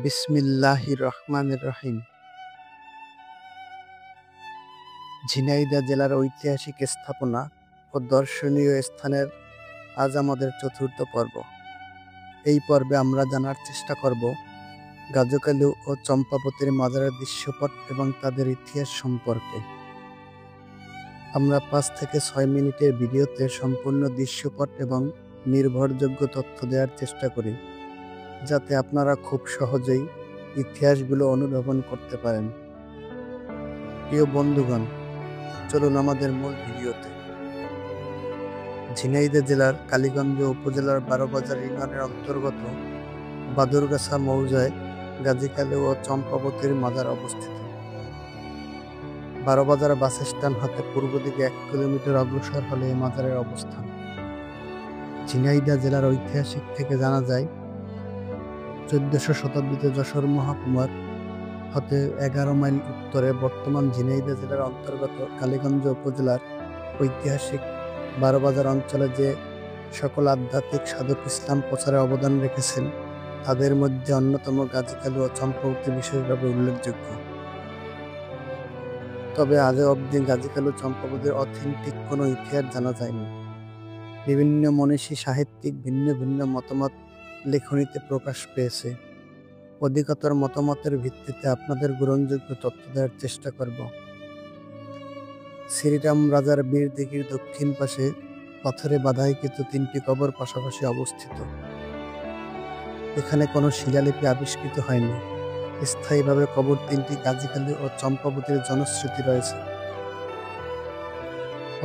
বিসমিল্লাহির রহমানির রহিম। ঝিনাইদহ জেলার ঐতিহাসিক স্থাপনা ও দর্শনীয় স্থানের আজ আমাদের চতুর্থ পর্ব। এই পর্বে আমরা জানার চেষ্টা করব গাজোকালু ও চম্পাবতীর মাজারের দৃশ্যপট এবং তাদের ইতিহাস সম্পর্কে। আমরা 5 থেকে 6 মিনিটের ভিডিওতে সম্পূর্ণ দৃশ্যপট এবং নির্ভরযোগ্য তথ্য দেওয়ার চেষ্টা করি, যাতে আপনারা খুব সহজেই ইতিহাসগুলো অনুধাবন করতে পারেন। প্রিয় বন্ধুগণ, চলুন আমাদের মূল ভিডিওতে। ঝিনাইদহ জেলার কালীগঞ্জ উপজেলার বারোবাজার ইউনিয়নের অন্তর্গত বাদুরগাছা মৌজায় গাজীকালু ও চম্পাবতীর মাজার অবস্থিত। বারোবাজার বাস স্ট্যান্ড হতে পূর্ব দিকে 1 কিলোমিটার অগ্রসর হলে এই মাজারের অবস্থান। ঝিনাইদহ জেলার ঐতিহাসিক থেকে জানা যায়, 1400 শতাব্দীতে যশোর মহকুমার হতে 11 মাইল উত্তরে বর্তমান ঝিনাইদহ জেলার অন্তর্গত কালীগঞ্জ উপজেলার ঐতিহাসিক বারোবাজার অঞ্চলে যে সকল আধ্যাত্মিক সাধক ইসলাম প্রচারে অবদান রেখেছেন, তাদের মধ্যে অন্যতম গাজীকালু ও চম্পাবতী বিশেষভাবে উল্লেখযোগ্য। তবে আজও অবধি গাজীকালু চম্পাবতীর অথেন্টিক কোনো ইতিহাস জানা যায়নি। বিভিন্ন মনীষী সাহিত্যিক ভিন্ন ভিন্ন মতামত লেখনীতে প্রকাশ পেয়েছে। অধিকতর মতামতের ভিত্তিতে আপনাদের গ্রহণযোগ্য তথ্য দেওয়ার চেষ্টা করব। শ্রীরাম রাজার বীর দিঘির দক্ষিণ পাশে পাথরে বাঁধাইকৃত 3টি কবর পাশাপাশি অবস্থিত। এখানে কোনো শিলালিপি আবিষ্কৃত হয়নি। স্থায়ীভাবে কবর 3টি গাজীকালু ও চম্পাবতীর জনশ্রুতি রয়েছে।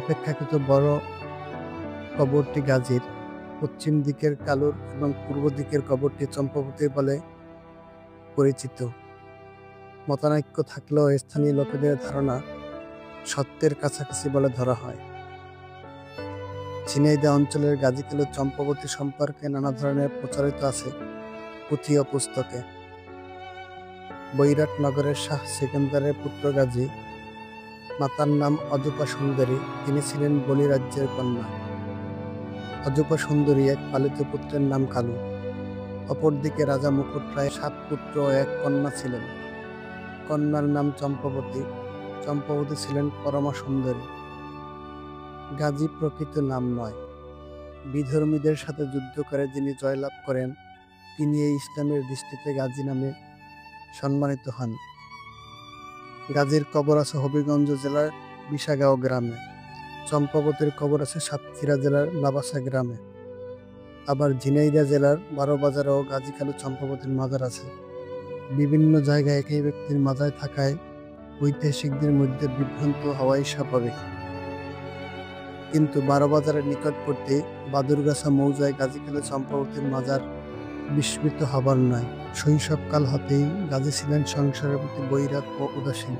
অপেক্ষাকৃত বড় কবরটি গাজীর, পশ্চিম দিকের কালুর এবং পূর্ব দিকের কবরটি চম্পাবতীর বলে পরিচিত। মতানৈক্য থাকলেও স্থানীয় লোকেদের ধারণা সত্যের কাছাকাছি বলে ধরা হয়। ঝিনাইদহ অঞ্চলের গাজীকালু চম্পাবতী সম্পর্কে নানা ধরনের প্রচারিত আছে পুঁথি ও পুস্তকে। বৈরাট নগরের শাহ সেকেন্দারের পুত্র গাজী, মাতার নাম অজুপা সুন্দরী, তিনি ছিলেন বলি রাজ্যের কন্যা। অজুপা সুন্দরী এক পালিত পুত্রের নাম কালু। অপরদিকে রাজা মুকুট রায়ের 7 পুত্র ও 1 কন্যা ছিলেন। কন্যার নাম চম্পাবতী। চম্পাবতী ছিলেন পরমা সুন্দরী। গাজী প্রকৃত নাম নয়। বিধর্মীদের সাথে যুদ্ধ করে যিনি জয়লাভ করেন, তিনি এই ইসলামের দৃষ্টিতে গাজী নামে সম্মানিত হন। গাজীর কবর আছে হবিগঞ্জ জেলার বিশাগাঁও গ্রামে। চম্পাবতীর কবর আছে সাতক্ষীরা জেলার লাবাসা গ্রামে। আবার ঝিনাইদহ জেলার বারোবাজার ও গাজীকালু চম্পাবতীর মাজার আছে। বিভিন্ন জায়গায় একই ব্যক্তির মাজার থাকায় ঐতিহাসিকদের মধ্যে বিভ্রান্ত হওয়াই স্বাভাবিক। কিন্তু বারোবাজারের নিকটবর্তী বাদুরগাছা মৌজায় গাজীকালু চম্পাবতীর মাজার বিস্মৃত হবার নয়। শৈশবকাল হতেই গাজী ছিলেন সংসারের প্রতি বৈরাগ ও উদাসীন।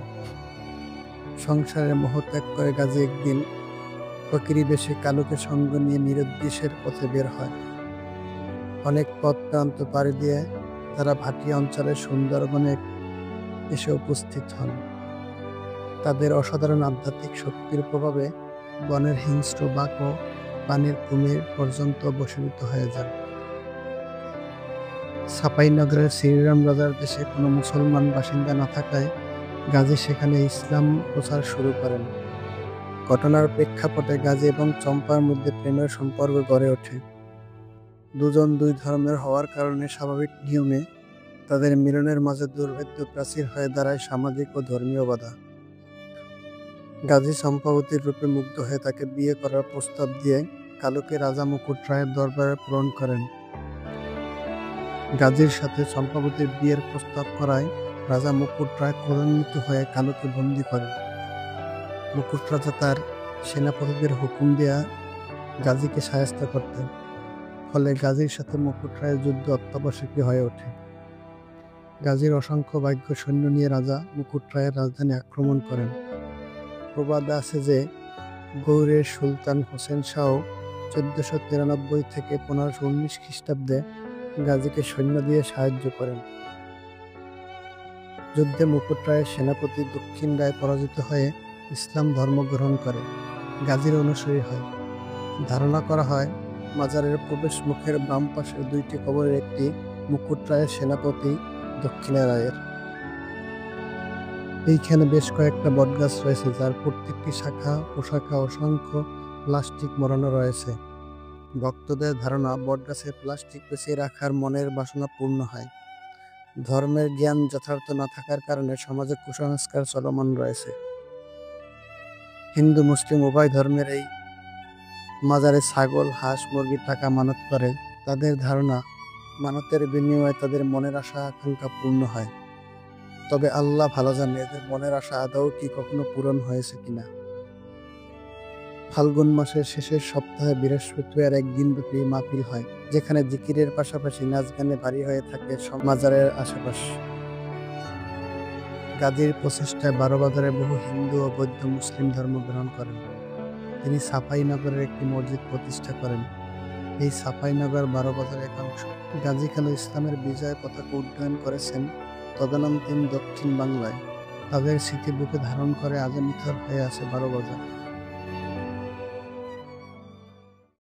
সংসারের মোহ ত্যাগ করে গাজী একদিন ফকিরি বেশে কালুকে সঙ্গ নিয়ে নিরুদ্দেশের পথে বের হয়। অনেক পথ প্রান্ত পাড়ি দিয়ে তারা ভাটিয়া অঞ্চলের সুন্দরবনে এসে উপস্থিত হন। তাদের অসাধারণ আধ্যাত্মিক শক্তির প্রভাবে বনের হিংস্র বাঘ ও পানির কুমির পর্যন্ত বশীভূত হয়ে যান। চাঁপাইনগরের শ্রীরাম রাজার দেশে কোনো মুসলমান বাসিন্দা না থাকায় গাজী সেখানে ইসলাম প্রচার শুরু করেন। ঘটনার প্রেক্ষাপটে গাজী এবং চম্পার মধ্যে প্রেমের সম্পর্ক গড়ে ওঠে। দুজন দুই ধর্মের হওয়ার কারণে স্বাভাবিক নিয়মে তাদের মিলনের মাঝে দুর্ভেদ্য প্রাচীর হয়ে দাঁড়ায় সামাজিক ও ধর্মীয় বাধা। গাজী চম্পাবতীর রূপে মুগ্ধ হয়ে তাকে বিয়ে করার প্রস্তাব দিয়ে কালুকে রাজা মুকুট রায়ের দরবারে প্রেরণ করেন। গাজীর সাথে চম্পাবতীর বিয়ের প্রস্তাব করায় রাজা মুকুট রায় ক্রোধান্বিত হয়ে কালুকে বন্দী করেন। মুকুট রাজা তার সেনাপতিদের হুকুম দেয়া গাজীকে শায়েস্ত করতেন। ফলে গাজীর সাথে মুকুট রায়ের যুদ্ধ অত্যাবশ্যকীয় হয়ে ওঠে। গাজীর অসংখ্য বাগ্য সৈন্য নিয়ে রাজা মুকুট রায়ের রাজধানী আক্রমণ করেন। প্রবাদ আছে যে গৌড়ের সুলতান হোসেন শাহ 1493 থেকে 1519 খ্রিস্টাব্দে গাজীকে সৈন্য দিয়ে সাহায্য করেন। যুদ্ধে মুকুট রায়ের সেনাপতি দক্ষিণ রায় পরাজিত হয়ে ইসলাম ধর্ম গ্রহণ করে গাজীর অনুসারী হয়। ধারণা করা হয় মাজারের প্রবেশ মুখের বাম পাশের 2টি কবরের একটি মুকুট রায়ের সেনাপতি দক্ষিণে রায়ের। এইখানে বেশ কয়েকটা বটগাছ রয়েছে, যার প্রত্যেকটি শাখা প্রশাখা অসংখ্য প্লাস্টিক মোড়ানো রয়েছে। ভক্তদের ধারণা, বটগাছে প্লাস্টিক পেঁচিয়ে রাখার মনের বাসনা পূর্ণ হয়। ধর্মের জ্ঞান যথার্থ না থাকার কারণে সমাজে কুসংস্কার চলমান রয়েছে। হিন্দু মুসলিম উভয় ধর্মের এই মাজারে ছাগল হাঁস মুরগির টাকা মানত করে। তাদের ধারণা, মানতের বিনিময়ে তাদের মনের আশা আকাঙ্ক্ষা পূর্ণ হয়। তবে আল্লাহ ভালো জানে এদের মনের আশা আদৌ কি কখনো পূরণ হয়েছে কিনা। ফাল্গুন মাসের শেষের সপ্তাহে বৃহস্পতিবার এক দিনব্যাপী মাহফিল হয়, যেখানে জিকিরের পাশাপাশি নাচ গানে ভারী হয়ে থাকে মাজারের আশেপাশ। গাজীর প্রচেষ্টায় বারোবাজারে বহু হিন্দু ও বৌদ্ধ মুসলিম ধর্ম গ্রহণ করেন। তিনি সাফাইনগরের একটি মসজিদ প্রতিষ্ঠা করেন। এই সাফাইনগর বারোবাজারের এক অংশ। গাজী খান ইসলামের বিজয় পতাকা উড্ডয়ন করেছেন। তদনন্তর দক্ষিণ বাংলায় তাদের স্মৃতি বুকে ধারণ করে আজও নিথর হয়ে আছে বারোবাজার।